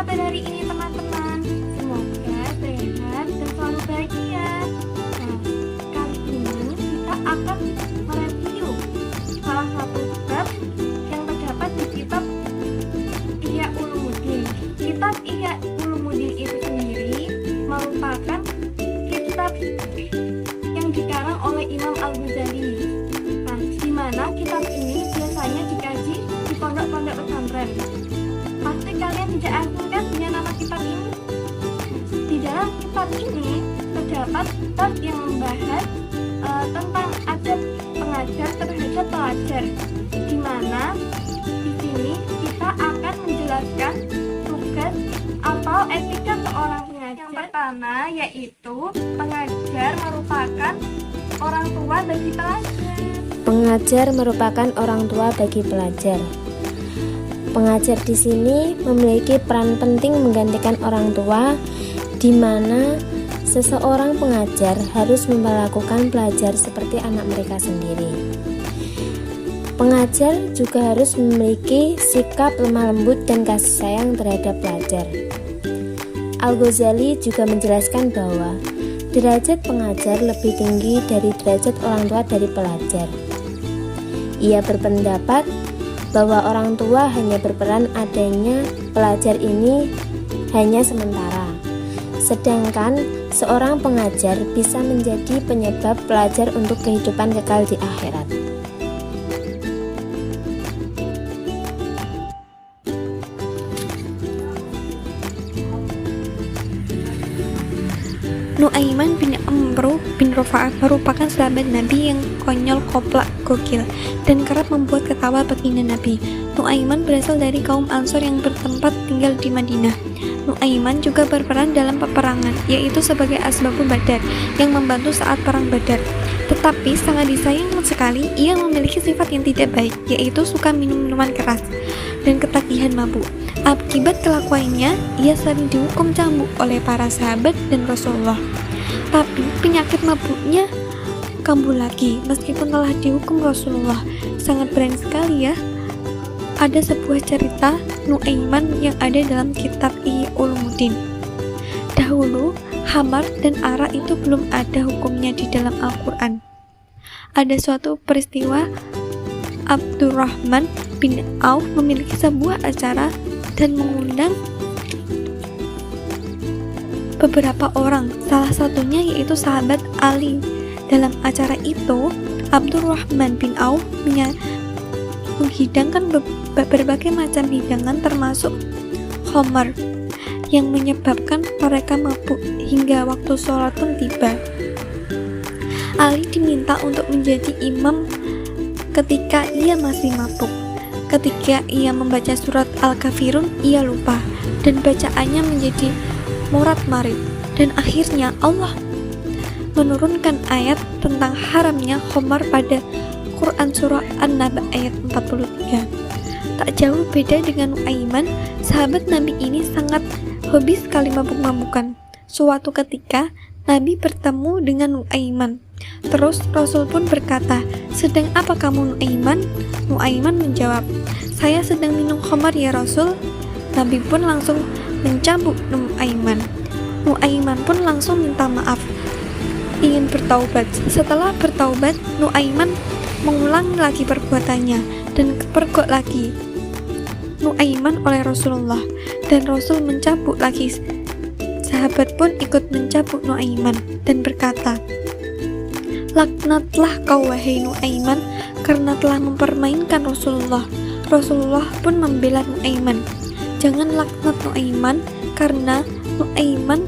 materi hari ini teman-teman. Semoga sehat dan selalu bahagia. Nah, kali ini kita akan mereview salah satu bab yang terdapat di kitab Ihya Ulumuddin. Kitab Ihya Ulumuddin itu sendiri merupakan kitab yang dikarang oleh Imam Al-Ghazali. Nah, di mana kitab ini biasanya dikaji di pondok-pondok pesantren. Pasti kalian tidak asing kan dengan nama kitab ini? Di dalam kitab ini terdapat bab yang membahas tentang adab pengajar terhadap pelajar, di mana di sini kita akan menjelaskan tugas atau etika seorang pengajar. Yang pertama yaitu pengajar merupakan orang tua bagi pelajar. Pengajar merupakan orang tua bagi pelajar. Pengajar di sini memiliki peran penting menggantikan orang tua, di mana seseorang pengajar harus memperlakukan pelajar seperti anak mereka sendiri. Pengajar juga harus memiliki sikap lemah lembut dan kasih sayang terhadap pelajar. Al-Ghazali juga menjelaskan bahwa derajat pengajar lebih tinggi dari derajat orang tua dari pelajar. Ia berpendapat bahwa orang tua hanya berperan adanya pelajar ini hanya sementara, sedangkan seorang pengajar bisa menjadi penyebab pelajar untuk kehidupan kekal di akhirat. Nu'aiman bin Amr bin Rafa'ah merupakan sahabat Nabi yang konyol, koplak, gokil, dan kerap membuat ketawa baginda Nabi. Nu'aiman berasal dari kaum Ansor yang bertempat tinggal di Madinah. Nu'aiman juga berperan dalam peperangan, yaitu sebagai asbabul badar yang membantu saat perang Badar. Tetapi sangat disayang sekali ia memiliki sifat yang tidak baik, yaitu suka minum minuman keras dan ketagihan mabuk. Akibat kelakuannya, ia sering dihukum cambuk oleh para sahabat dan Rasulullah. Tapi penyakit mabuknya kambuh lagi meskipun telah dihukum Rasulullah. Sangat berani sekali ya. Ada sebuah cerita Nu'aiman yang ada dalam kitab Ihya Ulumuddin. Dahulu, khamar dan arak itu belum ada hukumnya di dalam Al-Quran. Ada suatu peristiwa Abdurrahman bin Auf memiliki sebuah acara dan mengundang beberapa orang, salah satunya yaitu sahabat Ali. Dalam acara itu, Abdurrahman bin Auf menghidangkan berbagai macam hidangan termasuk khamar yang menyebabkan mereka mabuk hingga waktu sholat pun tiba. Ali diminta untuk menjadi imam ketika ia masih mabuk. Ketika ia membaca surat Al-Kafirun, ia lupa dan bacaannya menjadi morat-marit, dan akhirnya Allah menurunkan ayat tentang haramnya khamar pada Quran surah An-Naba ayat 43. Tak jauh beda dengan Nu'aiman, sahabat Nabi ini sangat hobi sekali mabuk-mabukan. Suatu ketika Nabi bertemu dengan Nu'aiman. Terus Rasul pun berkata, "Sedang apa kamu, Nu'aiman?" Nu'aiman menjawab, "Saya sedang minum khamar ya Rasul." Nabi pun langsung mencambuk Nu'aiman. Nu'aiman pun langsung minta maaf, ingin bertaubat. Setelah bertaubat, Nu'aiman mengulangi lagi perbuatannya dan kepergok lagi Nu'aiman oleh Rasulullah, dan Rasul mencambuk lagi. Sahabat pun ikut mencambuk Nu'aiman dan berkata, "Laknatlah kau wahai Nu'aiman karena telah mempermainkan Rasulullah." Rasulullah pun membela Nu'aiman, "Jangan laknat Nu'aiman karena Nu'aiman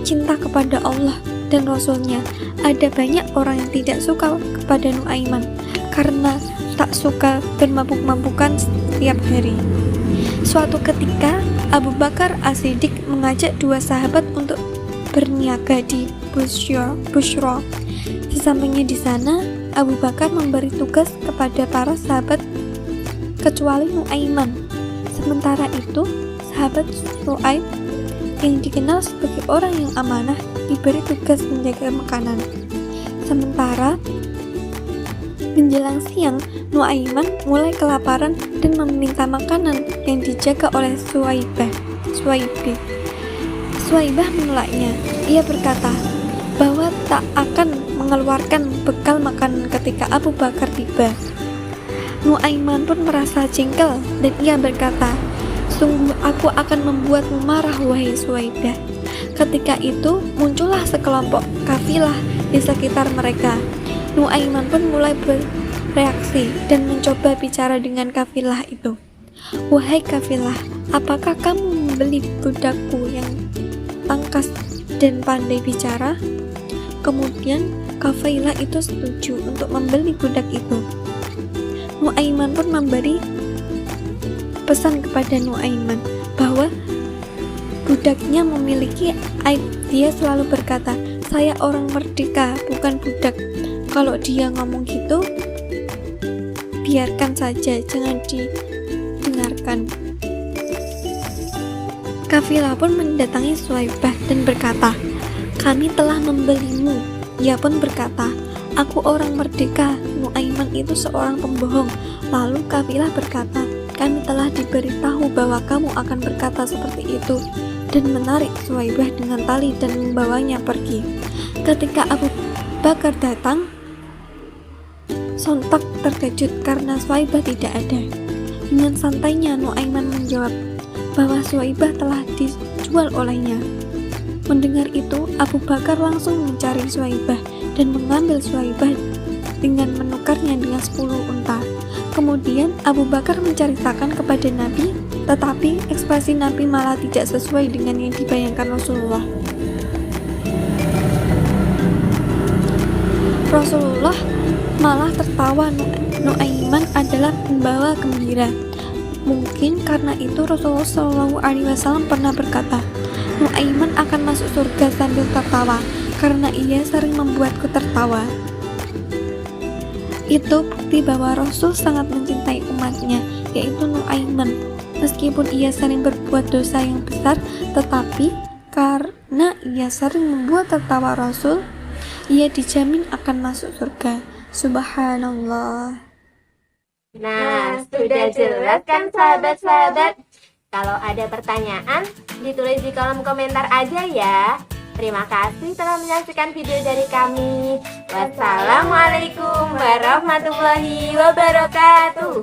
cinta kepada Allah dan Rasulnya." Ada banyak orang yang tidak suka kepada Nu'aiman karena tak suka bermabuk-mabukan setiap hari. Suatu ketika Abu Bakar As-Siddiq mengajak dua sahabat untuk berniaga di Bushra. Sesampainya di sana, Abu Bakar memberi tugas kepada para sahabat kecuali Nu'aiman. Sementara itu, sahabat Su'aib yang dikenal sebagai orang yang amanah diberi tugas menjaga makanan. Sementara menjelang siang, Nu'aiman mulai kelaparan dan meminta makanan yang dijaga oleh Suwaibah menolaknya. Ia berkata bahwa tak akan mengeluarkan bekal makanan ketika Abu Bakar tiba. Nuaiman pun merasa jengkel dan ia berkata, "Sungguh aku akan membuatmu marah, wahai Suwaibah." Ketika itu muncullah sekelompok kafilah di sekitar mereka. Nuaiman pun mulai bereaksi dan mencoba bicara dengan kafilah itu. "Wahai kafilah, apakah kamu membeli budakku yang tangkas dan pandai bicara?" Kemudian kafilah itu setuju untuk membeli budak itu. Nuaiman pun memberi pesan kepada Nuaiman bahwa budaknya memiliki aib. Dia selalu berkata, "Saya orang merdeka, bukan budak." Kalau dia ngomong gitu, biarkan saja, jangan didengarkan. Kafilah pun mendatangi Suwaibah dan berkata, "Kami telah membelimu." Ia pun berkata, "Aku orang merdeka." Nuaiman itu seorang pembohong. Lalu kafilah berkata, "Kami telah diberitahu bahwa kamu akan berkata seperti itu," dan menarik Suwaibah dengan tali dan membawanya pergi. Ketika Abu Bakar datang, sontak terkejut karena Suwaibah tidak ada. Dengan santainya Nuaiman menjawab bahwa Suwaibah telah dijual olehnya. Mendengar itu, Abu Bakar langsung mencari Suwaibah dan mengambil Suwaibah dengan menukarnya dengan 10 unta. Kemudian Abu Bakar menceritakan kepada Nabi, tetapi ekspresi Nabi malah tidak sesuai dengan yang dibayangkan Rasulullah. Rasulullah malah tertawa. Nuaiman adalah pembawa gembira. Mungkin karena itu Rasulullah SAW pernah berkata, "Nuaiman akan masuk surga sambil tertawa, karena ia sering membuatku tertawa." Itu bukti bahwa Rasul sangat mencintai umatnya, yaitu Nuaiman. Meskipun ia sering berbuat dosa yang besar, tetapi karena ia sering membuat tertawa Rasul, ia dijamin akan masuk surga. Subhanallah. Nah, sudah jelas kan sahabat-sahabat? Kalau ada pertanyaan, ditulis di kolom komentar aja ya. Terima kasih telah menyaksikan video dari kami. Wassalamualaikum warahmatullahi wabarakatuh.